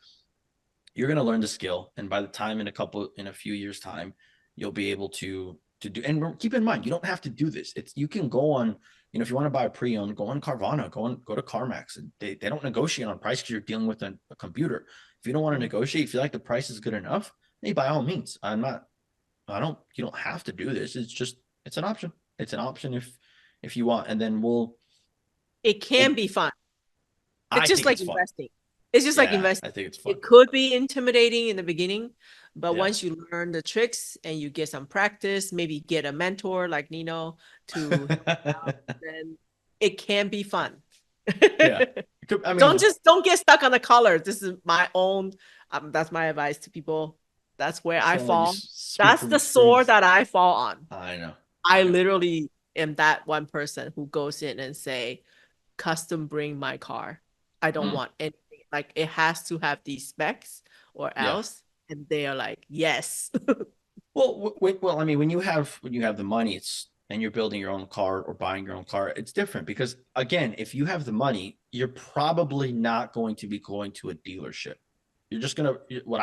you're going to learn the skill, and by the time in a few years time, you'll be able to do. And keep in mind, you don't have to do this. It's you can go on. If you want to buy a pre-owned, go on Carvana, go to CarMax, and they don't negotiate on price because you're dealing with a computer. If you don't want to negotiate, if you like the price is good enough, hey, by all means. I don't. You don't have to do this. It's an option. It's an option if you want, and then It can we'll. be fun. It's I just think like it's fun. investing. It's just like Yeah, investing. I think it's fun. It could be intimidating in the beginning, but Yeah. once you learn the tricks and you get some practice, maybe get a mentor like Nino to help out, then it can be fun. Yeah. I Don't mean, just don't get stuck on the color. This is my own. That's my advice to people. That's where I sound like you fall. speak That's from the sword experience. that I fall on. I know. I I know. literally am that one person who goes in and say, custom bring my car. I don't Mm, want anything. Like it has to have these specs or yeah. else. And they are like, yes. Well, I mean, when you have the money, and you're building your own car or buying your own car, it's different because again, if you have the money, you're probably not going to be going to a dealership. You're just gonna what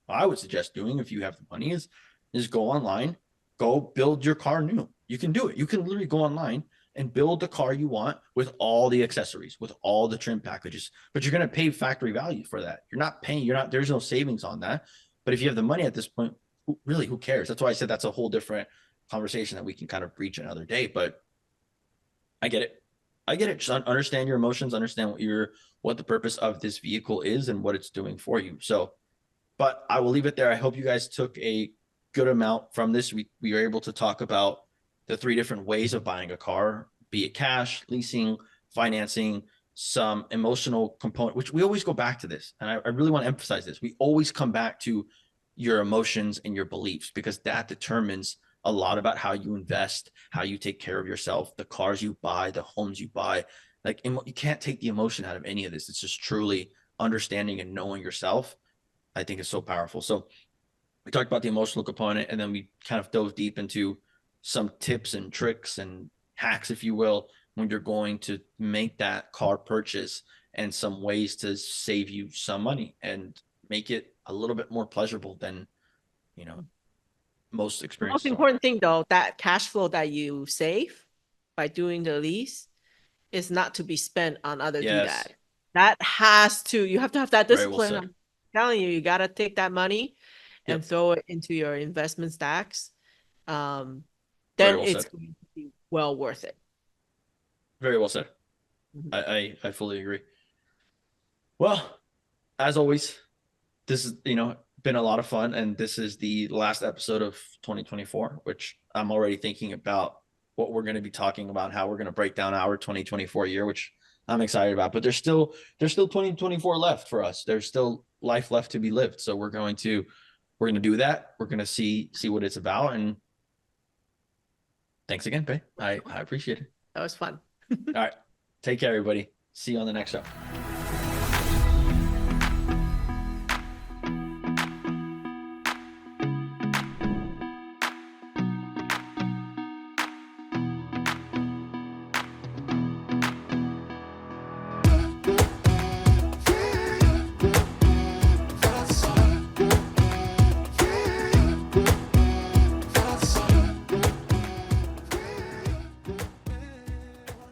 I would suggest doing if you have the money is go online, go build your car new. You can do it. You can literally go online and build the car you want with all the accessories, with all the trim packages. But you're going to pay factory value for that. You're not paying. You're not. There's no savings on that. But if you have the money at this point, who cares? That's why I said that's a whole different conversation that we can kind of breach another day. But I get it. I get it. Just understand your emotions. Understand what the purpose of this vehicle is and what it's doing for you. So but I will leave it there. I hope you guys took a good amount from this. We were able to talk about the 3 different ways of buying a car, be it cash, leasing, financing, some emotional component, which we always go back to this. And I really want to emphasize this. We always come back to your emotions and your beliefs because that determines a lot about how you invest, how you take care of yourself, the cars you buy, the homes you buy. Like you can't take the emotion out of any of this. It's just truly understanding and knowing yourself. I think is so powerful. So we talked about the emotional component, and then we kind of dove deep into some tips and tricks and hacks, if you will, when you're going to make that car purchase and some ways to save you some money and make it a little bit more pleasurable than, you know, most The most experiences are. important thing though, that cash flow that you save by doing the lease is not to be spent on other Yes. doodad. That has to, you have to have that Very well discipline. said. I'm telling you, you got to take that money and Yep. throw it into your investment stacks. Um, Very then well it's said. going to be well worth it. Very well said. Mhm. I fully agree. Well, as always, this is been a lot of fun, and this is the last episode of 2024, which I'm already thinking about what we're going to be talking about, how we're going to break down our 2024 year, which I'm excited about. But there's still 2024 left for us. There's still life left to be lived, so we're going to do that. We're going to see what it's about. And thanks again, Bay. I appreciate it. That was fun. All right, take care, everybody. See you on the next show.